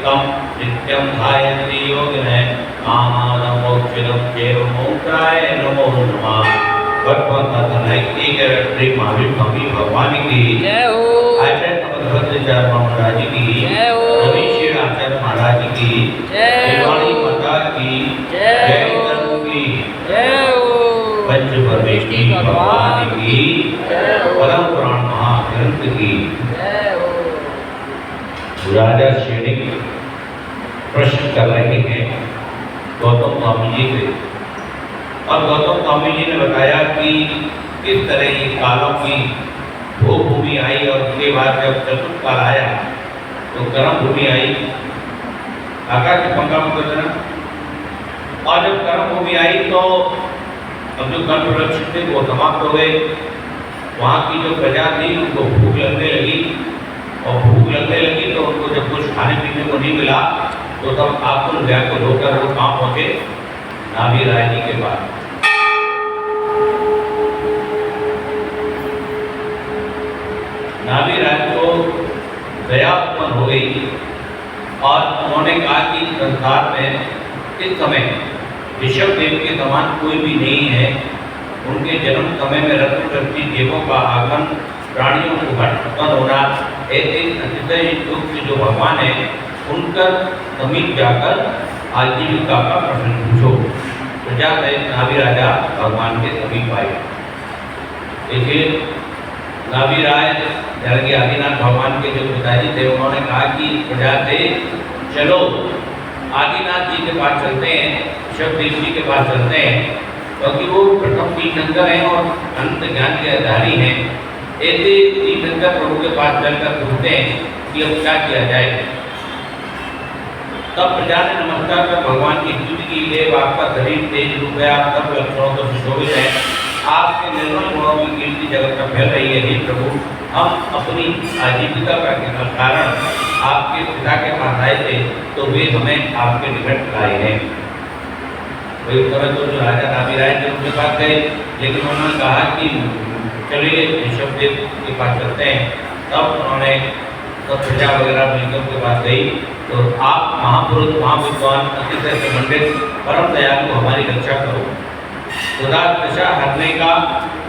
तम नित्यं ध्यायन्ति योगिनः कामानं मोक्षदं चेवमोक्षाय नमो नमः। श्री महावीर स्वामी भगवान की जय हो। आचार्य भद्राचार्य महाराज की जय हो। रवि श्री आचार्य महाराज की जय हो। देवानी माता की जय हो। धर्म की जय हो। पंच परमेश्वरी भगवान की परम पुराण महाग्रंथ की जय हो। राजा श्रेणी प्रश्न कर रहे हैं गौतम स्वामी जी से, और गौतम स्वामी जी ने बताया कि किस तरह ये कालों की भू भूमि आई, और उसके बाद जब चतुर्थ काल आया तो गर्म भूमि आई, आकाश के पंखा में करना। और जब गर्म भूमि आई तो अब जो कल्प वृक्ष थे वो समाप्त हो गए। वहाँ की जो प्रजा थी उनको भूख लगने लगी, और भूख लगने लगी तो उनको जब कुछ खाने पीने को नहीं मिला तो तब आकुल व्याकुल होकर वो कहाँ पहुँचे? नाभि राय जी के पास। नाभि राय को दया उत्पन्न हो गई और उन्होंने कहा कि संसार में इस समय ऋषभ देव के समान कोई भी नहीं है। उनके जन्म समय में रत्नवृत्ति देवों का आगमन, प्राणियों को उत्पन्न होना, ऐसे अतिशय युग के जो भगवान है उनका समीप जाकर आजीविका का प्रश्न पूछो। प्रजा सहित नाभि राजा भगवान के समीप आए। देखिए, नाभि राय यानी आदिनाथ भगवान के जो पिताजी थे उन्होंने कहा कि प्रजा से चलो आदिनाथ जी के पास चलते हैं, ऋषभदेव जी के पास चलते हैं, क्योंकि वो प्रथम तीर्थंकर हैं और अनंत ज्ञान के आधारी हैं। ऐसे तीर्थंकर प्रभु के पास चलकर पूछते हैं कि अब क्या किया जाए। तब प्रजा ने नमस्कार कर भगवान की स्तुति की। देव, आपका शरीर तेज रूप है, आप सब लक्षणों को सुशोभित है, आपके निर्मल गुणों की कीर्ति जगत में फैल रही है। हे प्रभु, हम अपनी आजीविका का कारण आपके पिता के पास आए थे तो वे हमें आपके निकट लाए हैं। वही समय तो जो राजा नाभि राय थे उनके पास गए, लेकिन उन्होंने कहा कि चलिए ऋषभदेव के पास चलते हैं। तब उन्होंने सब प्रजा वगैरह मिलकर उनके पास गई। तो आप महापुरुष, महाविद्वान, अतिशय संबंधित, परम दयालु, हमारी रक्षा करो। खुदा दशा हरने का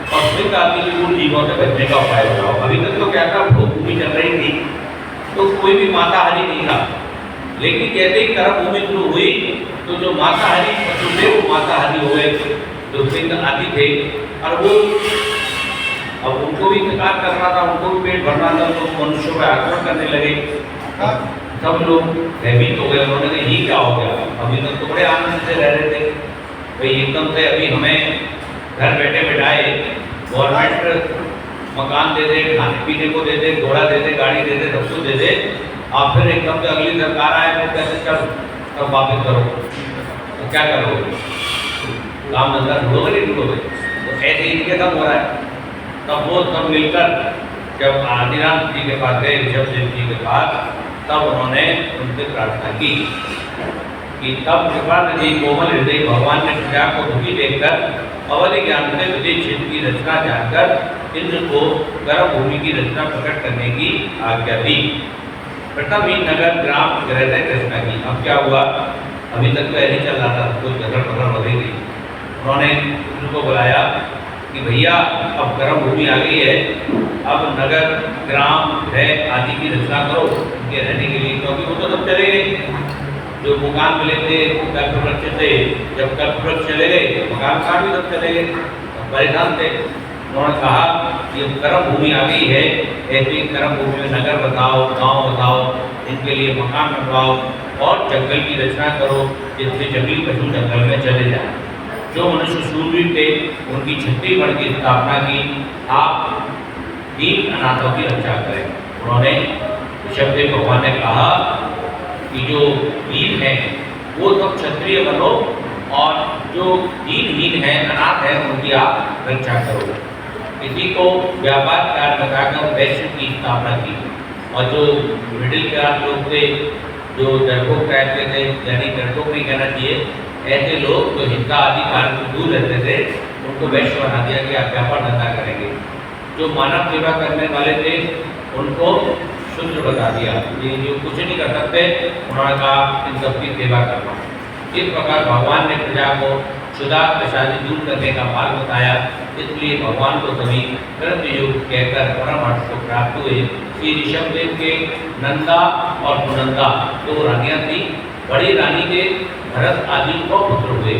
और फिर आदि पूर्ण जीवों से बचने का उपाय बताओ। अभी तक तो क्या था, भूमि चल रही थी तो कोई भी माताहारी नहीं था, लेकिन कहते ही कर्म भूमि शुरू हुई तो जो माताहारी पशु थे वो माताहारी हो गए, जो सिंह आदि थे, और वो अब उनको भी शिकार करना था, उनको भी पेट भरना था, तो मनुष्यों पर आक्रमण करने लगे। सब लोग भयभीत हो गए। उन्होंने कहा ये क्या हो गया? अभी तक तो बड़े आनंद से रह रहे थे, भाई एकदम से अभी हमें घर बैठे बैठाए गवर्नमेंट मकान दे दे, खाने पीने को दे दे, घोड़ा दे दे, गाड़ी दे दे, सब कुछ दे दे, और फिर एकदम से अगली सरकार आए तो कैसे चल सब वापस करो, तो क्या करोगे? काम धंधा ढूंढोगे नहीं ढूंढोगे? तो ऐसे ही इनके सब हो रहा है। तब वो सब मिलकर जब आदिनाथ जी के पास गए, ऋषभदेव जी के पास, तब उन्होंने उनसे प्रार्थना की कि तब कृपा नदी कोमल हृदय भगवान ने प्रजा को दुखी देखकर अवधि ज्ञान से विजय क्षेत्र की रचना जानकर इंद्र को गर्भ भूमि की रचना प्रकट करने की आज्ञा दी। प्रथम ही नगर ग्राम हृदय रचना की। अब क्या हुआ? अभी तक तो ऐसे चल रहा था, कुछ झगड़ पकड़ हो गई थी। उन्होंने इंद्र को बुलाया कि भैया अब गर्भ भूमि आ गई है, अब नगर ग्राम है आदि की रचना करो उनके रहने के लिए, क्योंकि वो तो सब चले गए। जो मकान मिले थे कल्प वृक्ष से, जब कल्प वृक्ष चले गए तो मकान का भी सब चले गए, परेशान थे। उन्होंने कहा कि अब कर्म भूमि आ गई है, ऐसी कर्म भूमि में नगर बताओ, गांव बताओ, इनके लिए मकान बनवाओ और जंगल की रचना करो, जिससे जंगली पशु जंगल में चले जाएं। जो मनुष्य शूरवीर थे उनकी छत्तीसगढ़ की स्थापना की। आप दीन अनाथों की रक्षा करें। उन्होंने ऋषभदेव भगवान ने कहा कि जो वीर हैं वो सब क्षत्रिय बनो, और जो दीनहीन है, अनाथ है, उनकी आप रक्षा करो। इसी को व्यापार कार्य बताकर वैश्य की स्थापना की। और जो मिडिल क्लास लोग थे, जो डरपोक टाइप के थे, यानी डरपोक नहीं कहना चाहिए, ऐसे लोग जो हिंसा आदि कार्य से दूर रहते थे, उनको वैश्य बना दिया कि आप व्यापार धंधा करेंगे। जो मानव सेवा करने वाले थे उनको शुद्ध बता दिया। ये जो कुछ नहीं कर सकते, उन्होंने कहा इन सबकी सेवा करना। इस प्रकार भगवान ने प्रजा को क्षुधा प्रसादी दूर करने का मार्ग बताया। इसलिए भगवान को सभी कर्मयोग कहकर परमहंस को प्राप्त हुए। श्री ऋषभदेव के नंदा और सुनंदा दो रानियां थी। बड़ी रानी के भरत आदि को पुत्र हुए।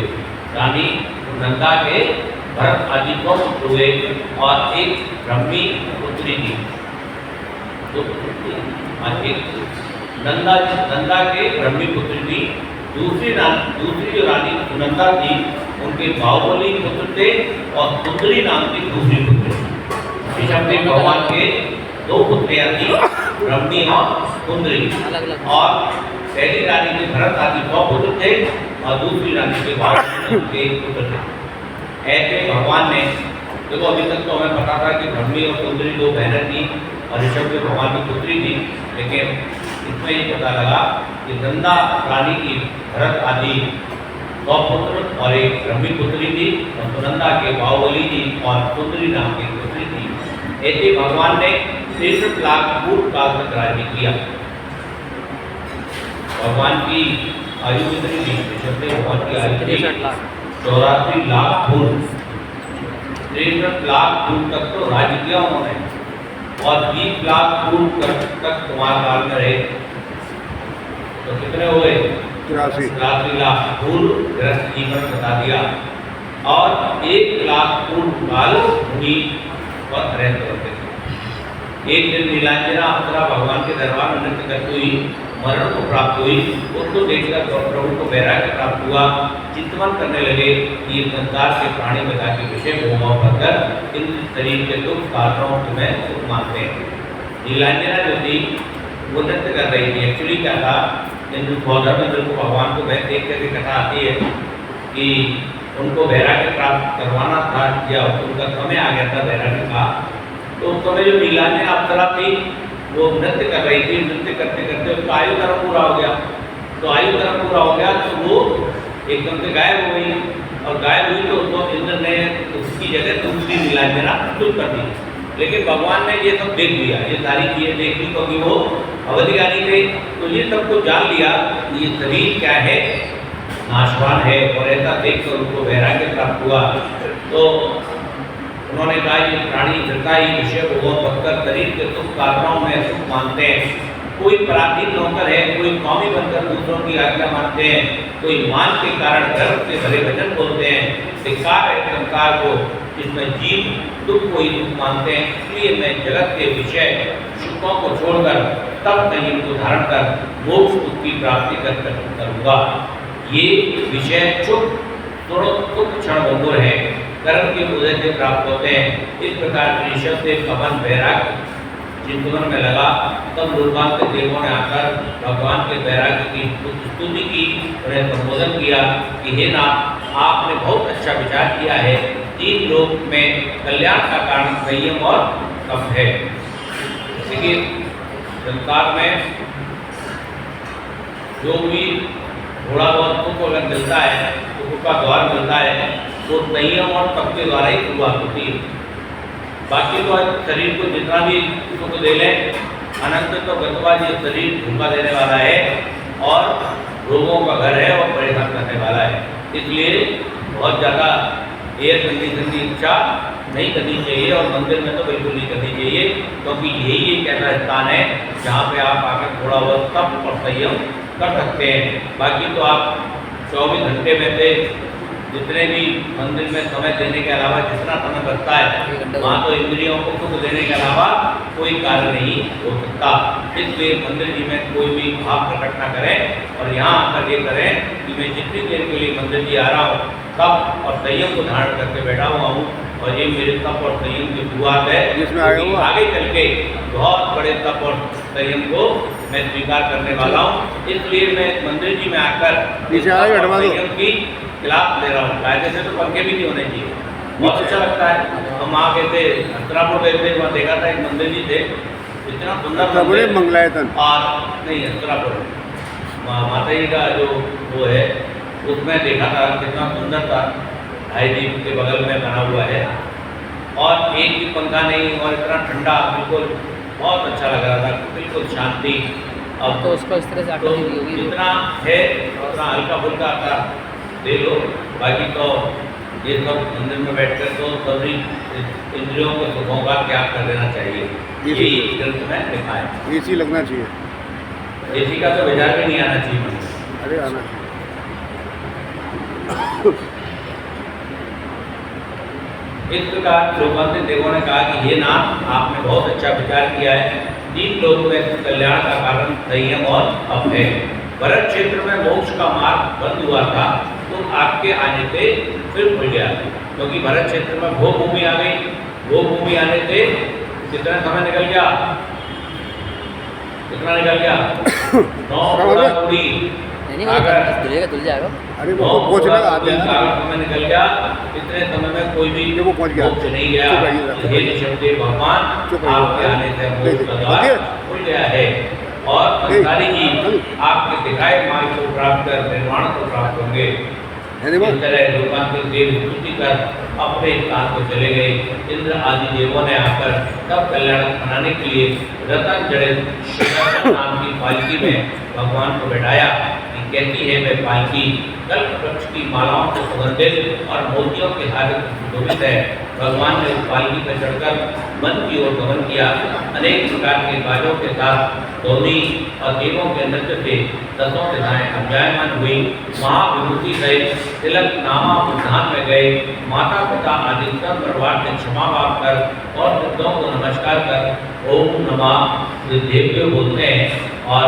रानी नंदा के भरत आदि को पुत्र हुए और एक ब्रह्मी पुत्री थी। दो पुत्र थी और एक नंदा के ब्रह्मी पुत्री थी। दूसरी जो रानी सुनंदा थी, उनके बाहुबली पुत्र थे और सुंदरी नाम की दूसरी पुत्री। ऋषभदेव भगवान के दो पुत्रियां थी, ब्रह्मी और सुंदरी। और पहली रानी के भरत आदि 100 पुत्र थे और दूसरी रानी के बाहुबली के पुत्र थे। ऐसे भगवान ने, देखो अभी तक तो हमें पता था कि ब्रह्मी और सुंदरी दो बहनें थी और ऋषभदेव भगवान की पुत्री थी, लेकिन इसमें ये पता लगा कि नंदा रानी की भरत आदि 100 पुत्र और एक ब्रह्मी पुत्री थी और सुनंदा के बाहुबली जी और सुंदरी नाम की पुत्री थी। ऐसे भगवान ने 63 लाख पूर्व काल तक राज्य किया। भगवान की आयु कितनी थी? ऋषभदेव भगवान की आयु थी 84 लाख पूर्व। 63 लाख पूर्व तक तो राज्य किया उन्होंने और 20 लाख पूर्व तक कुमार काल में रहे। तो कितने हुए? 83 लाख पूर्व गृहस्थ जीवन बता दिया और 1 लाख पूर्व काल मुनि और रहते होते थे। एक दिन नीलांजना अप्सरा भगवान के दरबार में नृत्य करती हुई मरण को प्राप्त हुई। उसको देखकर प्रभु को वैराग्य प्राप्त हुआ। चिंतन करने लगे कि संसार के प्राणी बता के विषय भोगों कर इन शरीर के दुख कारणों में सुख मानते हैं। नीलांजना जो थी वो नृत्य कर रही थी। एक्चुअली क्या था, इंद्र को भगवान को वह देख करके कथा आती है कि उनको वैराग्य प्राप्त करवाना था या उनका समय आ गया था वैराग्य का। तो उस समय जो नीलांजना अप्सरा थी वो नृत्य कर रही थी। नृत्य करते करते उसका आयु कर्म पूरा हो गया। तो आयु कर्म पूरा हो गया तो वो एकदम से गायब हो गई और गायब हुई तो उसको इंद्र ने उसकी जगह दूसरी नीलांजना प्रस्तुत कर दी। लेकिन भगवान ने ये सब देख लिया, ये सारी चीजें देख ली क्योंकि वो अवधिगानी थे। तो ये सबको जान लिया कि ये शरीर क्या है, नाशवान है और ऐसा देखकर उनको वैराग्य प्राप्त हुआ। तो उन्होंने कहा ये प्राणी धृता ही विषय भोगों पककर शरीर के सुख कारणों में सुख मानते हैं। कोई पराधीन नौकर है, कोई कौमी बनकर दूसरों की आज्ञा मानते हैं, कोई मान के कारण गर्व से भरे वचन बोलते हैं। धिक्कार है संसार को जिसमें जीव दुख को ही दुख मानते हैं। इसलिए मैं जगत के विषय सुखों को छोड़कर तब संयम को धारण कर मोक्ष सुख की प्राप्ति करूँगा। ये विषय चुप थोड़ा तुक क्षण भंगुर है, कर्म के उदय से प्राप्त होते हैं। इस प्रकार ऋषभ से पवन वैराग्य चिंतन में लगा। तब लोकांत के देवों ने आकर भगवान के वैराग्य की स्तुति की, उन्हें संबोधन किया कि हे नाथ, आपने बहुत अच्छा विचार किया है। 3 लोक में कल्याण का कारण संयम और तप है। देखिए संसार में जो भी थोड़ा बहुत सुख अगर मिलता है, सुख का द्वार मिलता है तो संयम और तप के द्वारा ही शुरुआत होती है। बाकी तो शरीर को जितना भी सुख दे लें, अनंत तो गतवा ये शरीर धोखा देने वाला है और रोगों का घर है और परेशान करने वाला है। इसलिए बहुत ज़्यादा एयर कंडीशन की इच्छा नहीं करनी चाहिए और मंदिर में तो बिल्कुल नहीं करनी चाहिए, क्योंकि यही एक ऐसा स्थान है जहाँ पे आप आकर थोड़ा बहुत तप और संयम कर सकते हैं। बाकी तो आप 24 घंटे में से जितने भी मंदिर में समय देने के अलावा जितना समय बचता है, वहाँ तो इंद्रियों को सुख देने के अलावा कोई कार्य नहीं हो सकता। इसलिए मंदिर जी में कोई भी भाव प्रकट न करें और यहाँ आकर ये करें कि मैं जितनी देर के लिए मंदिर जी आ रहा हूँ तप और संयम को धारण करके बैठा हुआ हूँ और ये मेरे तप और संयम की शुरुआत है, जिसमें आगे चल के बहुत बड़े तप और संयम को मैं स्वीकार करने वाला हूँ। इसलिए मैं मंदिर जी में आकर संयम की खिलाफ ले रहा हूँ। कायदे से तो पंखे भी नहीं होने चाहिए। बहुत अच्छा लगता है। हम वहाँ गए थे, हस्तरापुर गए थे, वहाँ देखा था एक मंदिर जी थे, इतना सुंदर मंगलायतन और नहीं हस्तरापुर माता जी का जो वो है उसमें देखा था कितना सुंदर था। भाई जी के बगल में बना हुआ है और एक भी पंखा नहीं और इतना ठंडा, बिल्कुल बहुत अच्छा लग रहा था, बिल्कुल शांति। अब तो उसको इस तरह से तो आकृति दी होगी। जितना है उतना हल्का फुल्का आता दे लो, बाकी तो ये सब मंदिर में बैठकर तो सभी इंद्रियों के सुखों का त्याग कर देना चाहिए, यही ग्रंथ में लिखा है। एसी लगना चाहिए। एसी का तो विचार भी नहीं आना चाहिए मन में। अरे आना चाहिए। इस प्रकार लोकांतित देवों ने कहा कि हे नाथ, आपने बहुत अच्छा विचार किया है। 3 लोगों में कल्याण का कारण संयम और अभय। भरत क्षेत्र में मोक्ष का मार्ग बंद हुआ था, तो आपके आने से फिर खुल गया, क्योंकि भरत क्षेत्र में भो भूमि आ गई। भो भूमि आने से कितना समय निकल गया, कितना निकल गया 9 पूरी नहीं मतलब धुल जाएगा। अरे वो पहुँच लगा आते हैं। समय निकल गया, इतने समय में कोई भी वो पहुँच गया। मोक्ष नहीं गया। चुप रहिए, हे ऋषभदेव भगवान, आपके आने से मोक्ष का द्वार खुल गया है और संसारी जी आपके दिखाए मार्ग को प्राप्त कर निर्वाण को प्राप्त होंगे। इस तरह लोकांतिक देव स्तुति कर अपने स्थान को चले गए। इंद्र आदि देवों ने आकर तब कल्याण मनाने के लिए रतन जड़ित सुदर्शन नाम की पालकी में भगवान को बैठाया। कहती है वह पालकी कल्प वृक्ष की मालाओं से सुगंधित और मोतियों के हार से सुशोभित है। भगवान ने उस पालकी पर चढ़कर मन की ओर गमन किया। अनेक प्रकार के बाजों के साथ ध्वनि और देवों के नृत्य से 10 दिशाएं अध्यायमान हुई। महाविभूति गए, तिलक नामा उद्यान में गए। माता पिता आदि सब परिवार से क्षमा मांग कर और वृद्धों को नमस्कार कर ओम नमः देव्यो बोलते हैं और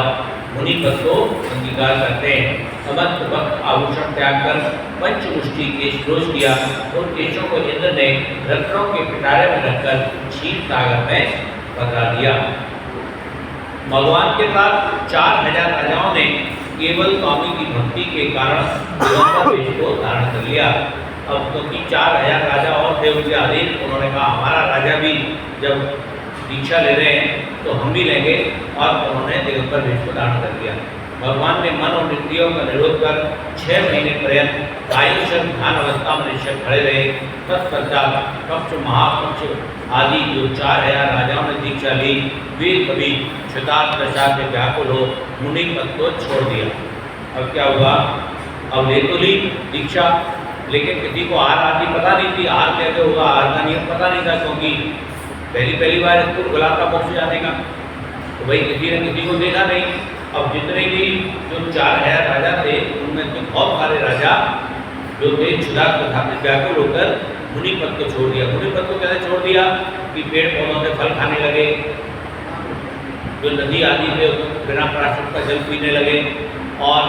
मुनि पद को अंगीकार करते हैं। समस्त भक्त आभूषण त्याग कर पंचमुष्टि केश रोज किया। उन केशों को इंद्र ने रत्नों के पिटारे में रखकर क्षीर सागर में पधरा दिया। भगवान के साथ 4000 राजाओं ने केवल स्वामी की भक्ति के कारण दिगंबर वेश को धारण कर लिया। अब क्योंकि 4000 राजा और थे उनके अधीन, उन्होंने कहा हमारा राजा भी जब दीक्षा ले रहे हैं तो हम भी लेंगे, और उन्होंने दिगंबर वेश को धारण कर लिया। भगवान ने मन और इंद्रियों का निरोध कर 6 महीने पर्यंत आयुष्य ध्यान अवस्था में निश्चल खड़े रहे। तत्पश्चात कक्ष महाकक्ष आदि जो 4000 राजाओं ने दीक्षा ली, वे कभी क्षुधार्त दशा से व्याकुल हो मुनि पद को छोड़ दिया। अब क्या हुआ, अब ले तो ली दीक्षा, लेकिन किसी को हार आदि पता नहीं थी। हार कैसे होगा, हार का नियम पता नहीं था, क्योंकि पहली बार स्कूल खुला था मोक्ष जाने का, तो भाई किसी ने किसी को देखा नहीं। अब जितने भी जो 4000 राजा थे, उनमें से बहुत सारे राजा जो थे क्षुधार्त तथा व्याकुल होकर मुनि पद को छोड़ दिया। मुनि पद को कैसे छोड़ दिया कि पेड़ पौधों से फल खाने लगे, जो नदी आदि से बिना प्राशुद्ध का जल पीने लगे, और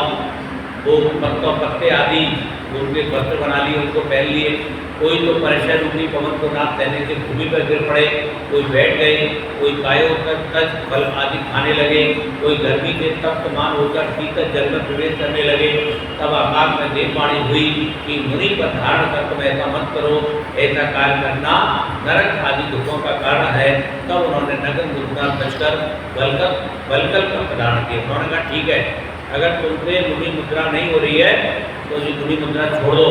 वो पत्ते आदि उनके वस्त्र बना लिए, उनको पहन लिए। कोई तो परिचय रूपी पवन को नाथ कहने से भूमि पर गिर पड़े, कोई बैठ गए, कोई कायों तक फल आदि खाने लगे, कोई गर्मी से तप्तमान होकर शीतल जल में प्रवेश करने लगे। तब आकाश में देववाणी हुई कि मुनि पर धारण कर तुम ऐसा मत करो, ऐसा कार्य करना नरक आदि दुखों का कारण है। तब उन्होंने नगर मुद्रा बचकर बलकल का धारण किया। उन्होंने कहा ठीक है, अगर तुमसे मुनि मुद्रा नहीं हो रही है तो ये मुनि मुद्रा छोड़ दो।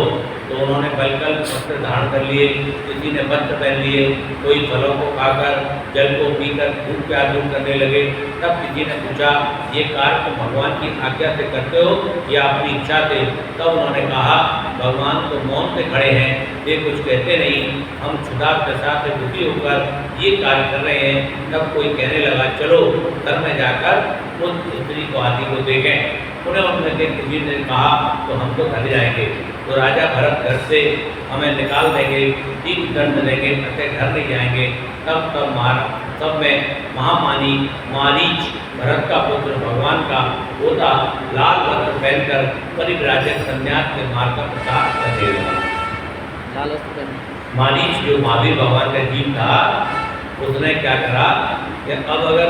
तो उन्होंने बलकल वस्त्र धारण कर लिए, किसी ने वस्त्र पहन लिए, कोई फलों को खाकर जल को पीकर भूख प्यास दूर करने लगे। तब किसी ने पूछा ये कार्य तुम भगवान की आज्ञा से करते हो या अपनी इच्छा से? तब उन्होंने कहा भगवान तो मौन से खड़े हैं, ये कुछ कहते नहीं, हम क्षुधार्त दशा से दुखी होकर ये कार्य कर रहे हैं। तब कोई कहने लगा चलो घर में जाकर उस स्त्री को आदि को देखें। उन्हें उनमें से किसी ने कहा तो हम तो घर जाएंगे। तो राजा भरत घर से हमें निकाल देंगे, 3 दंड देंगे, अतः घर नहीं जाएंगे। तब में महामानी मारीच भरत का पुत्र भगवान का पोता लाल वस्त्र पहनकर परिव्राजक संन्यास के मार्ग का प्रचार करने लगा। मारीच जो महावीर भगवान का जीव था, उसने क्या करा कि अब अगर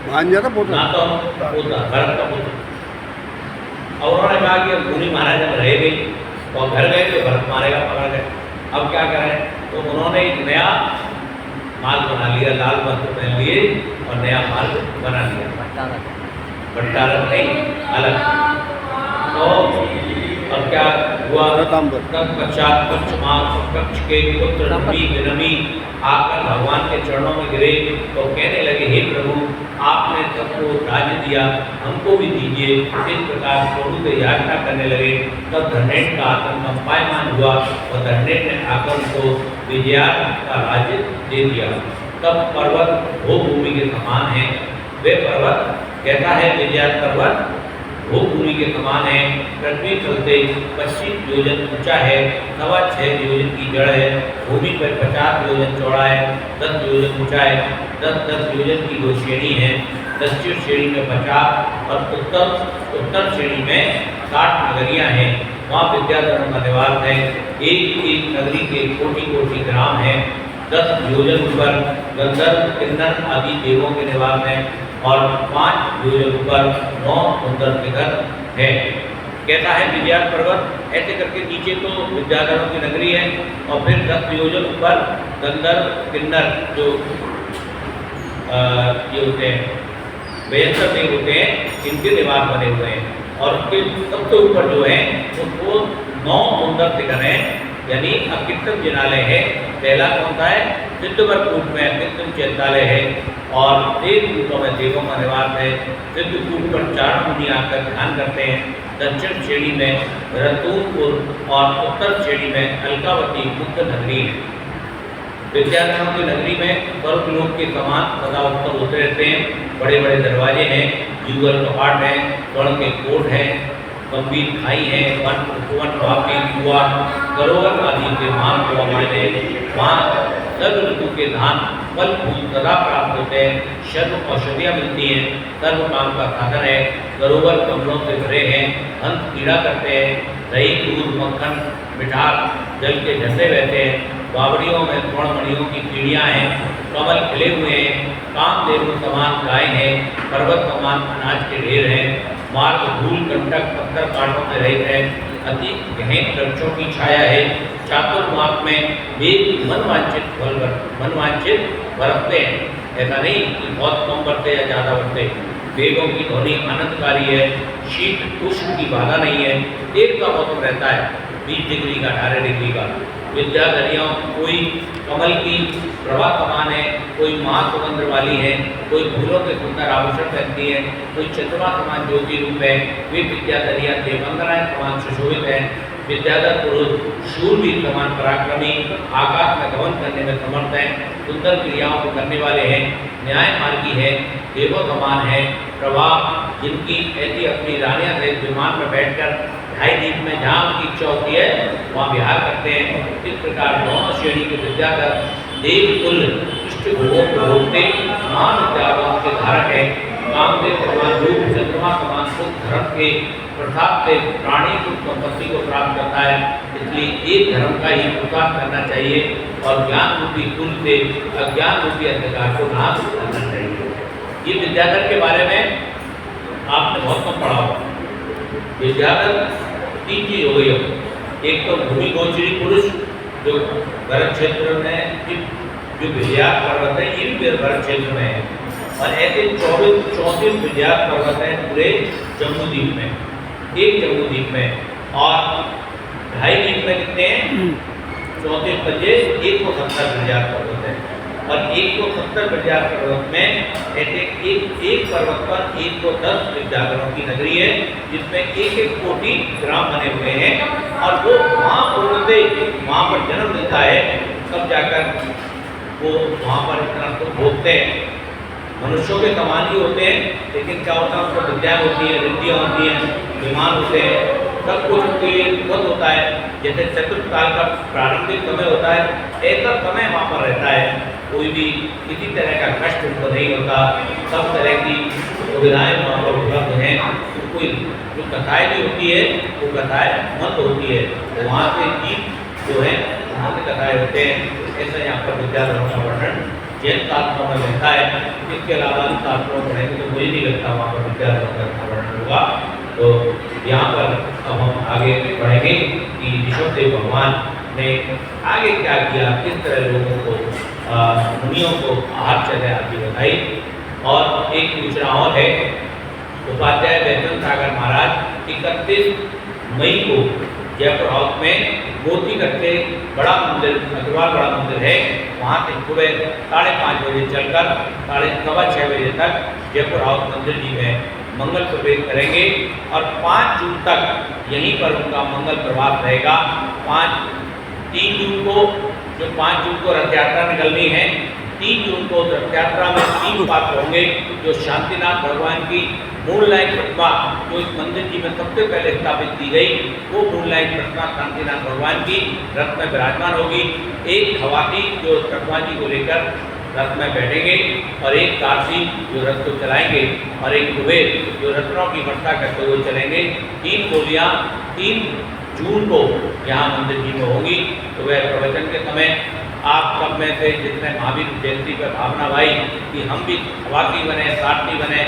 ना तो पोता भरत का पुत्र, और उन्होंने कहा कि मुनि महाराज जब रह गई और घर गए तो भरत मारेगा, पकड़ गए, अब क्या करें? तो उन्होंने एक नया मार्ग बना लिया, लाल वस्त्र पहन लिए और नया मार्ग बना लिया, भट्टारक नहीं, अलग। तो अब क्या हुआ? तत्पश्चात कक्ष के पुत्र नमी आकर भगवान के चरणों में गिरे तो कहने लगे हे प्रभु दिया, हमको भी दीजिए। इस प्रकार प्रभु से याचना करने लगे। तब धरनेट का आतंक कंपायमान हुआ और धरनेट ने आकर उनको विजयात का राज्य दे दिया। तब पर्वत भूमि के समान है। वे पर्वत कहता है विजयात पर्वत भूमि के समान है। पृथ्वी तल से 25 योजन ऊंचा है, 6.25 योजन की जड़ है, भूमि पर 50 योजन चौड़ा है, 10 योजन ऊंचा है, 10-10 योजन की 2 श्रेणी है। दक्षिण श्रेणी में 50 और उत्तर श्रेणी में 60 नगरियां हैं। वहाँ विद्याधरों का निवास है। एक एक नगरी के कोटि ग्राम है। 10 योजन ऊपर गंधर्व किन्नर आदि देवों के निवास हैं और 5 योजन ऊपर 9 सुंदर शिखर है। कहता है विजयात पर्वत ऐसे करके नीचे तो विद्याधरों की नगरी है और फिर 10 योजन ऊपर गंधर्व किन्नर जो ये होते हैं व्यंतर देव होते हैं, इनके निवास बने हुए हैं। और उनके सबसे ऊपर जो है वो 9 सुंदर शिखर हैं, यानी अकृत्रिम जिनालय है। पहला कौन सा है? सिद्धवरकूट में अकृत्रिम चैत्यालय है और देव कूटों में देवों का निवास है। सिद्धकूट पर 4 मुनि आकर ध्यान करते हैं। दक्षिण श्रेणी में रतूनपुर और उत्तर श्रेणी में अलकावती मुख्य नगरी है। विद्याधरों की नगरी में स्वर्गलोक के समान सदा उत्सव होते रहते हैं। बड़े बड़े दरवाजे हैं, युगल कपाट हैं, स्वर्ण के कोट हैं, गंभीर खाई है, वन वापी कुआ सरोवर आदि के मान को हमारे वहाँ सर्व ऋतु के धान फल फूल सदा प्राप्त होते हैं। सर्व औषधियाँ मिलती हैं, सर्व काम का साधन है। सरोवर कमलों से भरे हैं, हंस क्रीड़ा करते हैं। दही दूध मक्खन मिठास जल के झंडे बहते हैं। बावड़ियों में स्वर्ण मणियों की चिड़ियाँ हैं, कमल खिले हुए हैं, कामदेव समान गाय हैं, पर्वत समान अनाज के ढेर हैं। मार्ग धूल कंटक पत्थर कांटों में रहित है, अति गहन वृक्षों की छाया है। चातुर्मास में एक मनवांछित बरसते हैं। ऐसा नहीं कि बहुत कम बरते या ज़्यादा बरते। वेगों की ध्वनि आनंदकारी है, शीत उष्ण की बाधा नहीं है। एक का मौसम रहता है 20 डिग्री का 18 डिग्री का। विद्याधरियों कोई कमल की प्रभा समान है, कोई महासुगंध वाली है, कोई फूलों के सुंदर आभूषण पहनती है, कोई चंद्रमा समान ज्योति रूप है। वे विद्याधरियाँ देवंगनाएं समान सुशोभित हैं। विद्याधर पुरुष शूरवीर समान पराक्रमी, आकाश में गमन करने में समर्थ हैं, सुंदर क्रियाओं को करने वाले हैं, न्याय मार्गी है, देवों समान है। प्रभा जिनकी ऐसी अपनी रानियां सहित विमान में बैठकर 2.5 दिन में जहाँ उनकी इच्छा होती है वहाँ विहार करते हैं। इस प्रकार दोनों श्रेणी के विद्याधर देव कुल इष्ट भोगों को भोगते महान विद्याओं के धारक है। कामदेव समान रूप चंद्रमा समान सुख धर्म के प्रताप से प्राणी सुख संपत्ति को प्राप्त करता है। इसलिए एक धर्म का ही प्रसार करना चाहिए और ज्ञान रूपी कुल से अज्ञान रूपी अंधकार को नाश करना चाहिए। ये विद्याधर के बारे में आपने बहुत कम पढ़ा होगा। विद्याधर 3 चीज हो गई हो। एक तो भूमि गोचरी पुरुष जो भरत क्षेत्र में जो विजयात पर्वत है, ये भी भरत क्षेत्र में है। और ऐसे 34 विजयात पर्वत हैं पूरे जम्मूद्वीप में, एक जम्मूद्वीप में। और 2.5 द्वीप में कितने हैं? 34 बजे 170 विजयात पर्वत है। और 170 विजयात पर्वत में ऐसे एक पर्वत पर 110 विद्याधरों की नगरी है, जिसमें एक कोटि ग्राम बने हुए हैं। और वो वहाँ पूर्णते वहाँ पर जन्म मिलता है, तब जाकर वो वहाँ पर इतना तो भोगते हैं। मनुष्यों के समान ही होते हैं, लेकिन क्या होता है उनको विद्या होती है, रिद्धियाँ होती हैं, विमान होते हैं, सब कुछ उनके लिए सुखद होता है। जैसे चतुर्थकाल का प्रारंभिक समय होता है, ऐसा समय वहाँ पर रहता है। कोई भी किसी तरह का कष्ट उनको नहीं होता, सब तरह की सुविधाएँ वहाँ पर उपलब्ध हैं। कोई जो कथाएँ भी होती है वो कथाएँ मंद होती है, तो वहाँ से गीत जो है वहाँ से कथाएँ होते हैं। ऐसा यहाँ पर विद्याधरों का वर्णन जैन शास्त्रों में मिलता है। इसके अलावा शास्त्रों में पढ़ेंगे तो मुझे नहीं लगता वहाँ पर विद्याधरों का वर्णन होगा। तो यहाँ पर अब हम आगे बढ़ेंगे कि ऋषभदेव भगवान ने आगे क्या किया, किस तरह लोगों को मुनियों को आहारचर्या आदि बताई। और एक सूचना और है, उपाध्याय वैष्णव सागर महाराज 31 मई को जयपुर हाउस में मोती करके बड़ा मंदिर, अग्रवाल बड़ा मंदिर है, वहाँ से सुबह 5:30 बजे चलकर 6:15 बजे तक जयपुर हाउस मंदिर जी में मंगल प्रवेश करेंगे और 5 जून तक यहीं पर उनका मंगल प्रवास रहेगा। 3 जून को जो 5 जून को रथ यात्रा निकलनी है, 3 जून को रथ यात्रा में 3 पात्र होंगे। जो शांतिनाथ भगवान की मूललाइन प्रतिमा जो इस मंदिर जी में सबसे पहले स्थापित की गई, वो मूललाइन प्रतिमा शांतिनाथ भगवान की रथ में विराजमान होगी। एक खवाती जो प्रतिमा जी को लेकर रथ में बैठेंगे और एक दासी जो रथ को चलाएंगे और एक कुबेर जो रत्नों की वर्षा करते हुए चलेंगे। 3 बोलियाँ 3 जून को यहाँ मंदिर जी में होगी। तो वह प्रवचन के समय आप सब में से जितने महावीर जयंती पर भावना भाई कि हम भी खवाती बने, सारथी बने,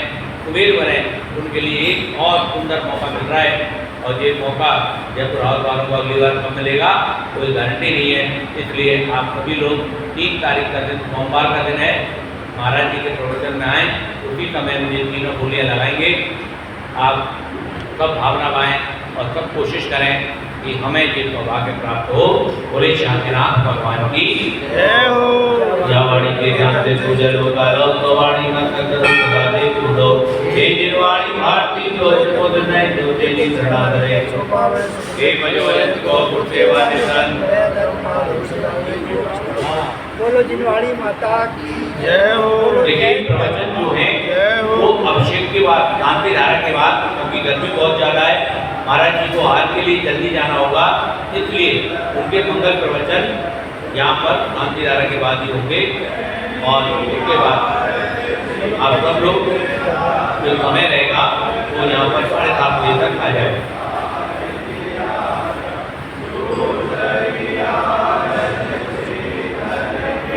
कुबेर बने, उनके लिए एक और सुंदर मौका मिल रहा है। और ये मौका जयपुर हाउस वालों को अगली बार कब मिलेगा कोई गारंटी नहीं है। इसलिए आप सभी लोग 3 तारीख का दिन सोमवार का दिन है, महाराज जी के प्रवचन में आएँ। उसी समय में ये तीनों बोलियाँ लगाएंगे। आप सब भावना पाएँ और सब कोशिश करें कि हमें ये सौभाग्य प्राप्त हो। बोले शांतिनाथ भगवान की जय हो। जावाणी के ध्यान से पूजन होगा लो तो वाणी मत करो सदा दे पूजो हे निर्वाणी भारती जो जपद नहीं जो तेजी सदा करे हे भजवंत को गुरुसेवा निधन। बोलो जिनवाड़ी माता की जय हो। देखिए प्रवचन जो है वो अभिषेक के बाद, शांति धारा के बाद, क्योंकि गर्मी बहुत ज़्यादा है, महाराज जी को हाल के लिए जल्दी जाना होगा, इसलिए उनके मंगल प्रवचन यहाँ पर शांति धारा के बाद ही होंगे। और उसके बाद आप सब लोग जो समय रहेगा वो यहाँ पर 7:30 बजे तक आ जाए।